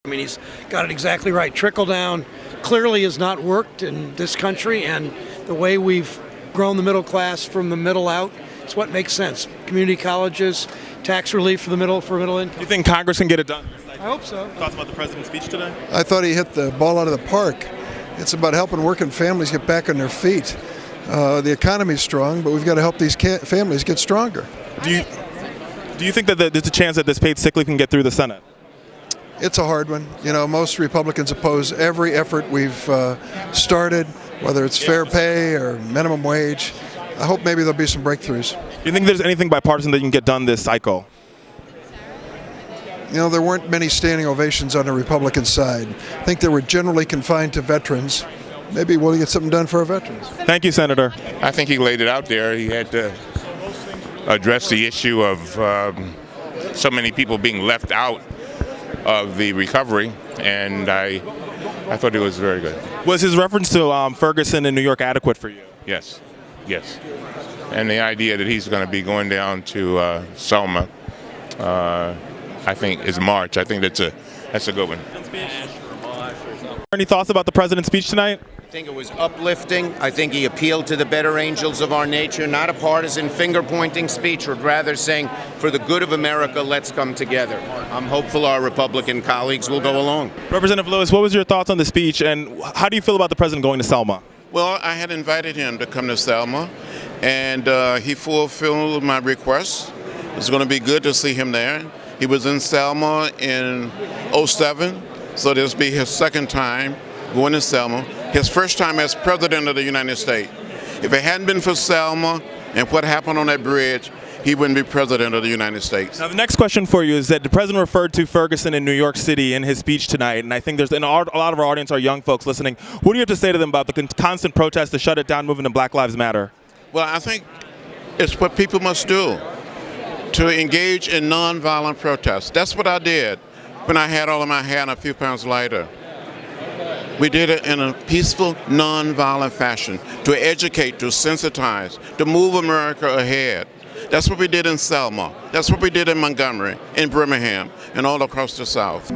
I mean, he's got it exactly right. Trickle down clearly has not worked in this country, and the way we've grown the middle class from the middle out, it's what makes sense. Community colleges, tax relief for middle income. Do you think Congress can get it done? I hope so. Thoughts about the president's speech today? I thought he hit the ball out of the park. It's about helping working families get back on their feet. The economy's strong, but we've got to help these families get stronger. Do you think that there's a chance that this paid sick leave can get through the Senate? It's a hard one. You know, most Republicans oppose every effort we've started, whether it's fair pay or minimum wage. I hope maybe there'll be some breakthroughs. Do you think there's anything bipartisan that you can get done this cycle? You know, there weren't many standing ovations on the Republican side. I think they were generally confined to veterans. Maybe we'll get something done for our veterans. Thank you, Senator. I think he laid it out there. He had to address the issue of so many people being left out of the recovery, and I thought it was very good. Was his reference to Ferguson in New York adequate for you? Yes, yes. And the idea that he's going to be going down to Selma, I think, is March. I think that's a good one. Any thoughts about the president's speech tonight? I think it was uplifting. I think he appealed to the better angels of our nature, not a partisan finger-pointing speech, but rather saying, for the good of America, let's come together. I'm hopeful our Republican colleagues will go along. Representative Lewis, what was your thoughts on the speech, and how do you feel about the president going to Selma? Well, I had invited him to come to Selma, and he fulfilled my request. It's going to be good to see him there. He was in Selma in '07, so this will be his second time going to Selma. His first time as President of the United States. If it hadn't been for Selma and what happened on that bridge, he wouldn't be President of the United States. Now, the next question for you is that the president referred to Ferguson in New York City in his speech tonight, and I think a lot of our audience are young folks listening. What do you have to say to them about the constant protests, the shut it down movement, and Black Lives Matter? Well, I think it's what people must do, to engage in nonviolent protests. That's what I did when I had all of my hair and a few pounds lighter. We did it in a peaceful, nonviolent fashion to educate, to sensitize, to move America ahead. That's what we did in Selma. That's what we did in Montgomery, in Birmingham, and all across the South.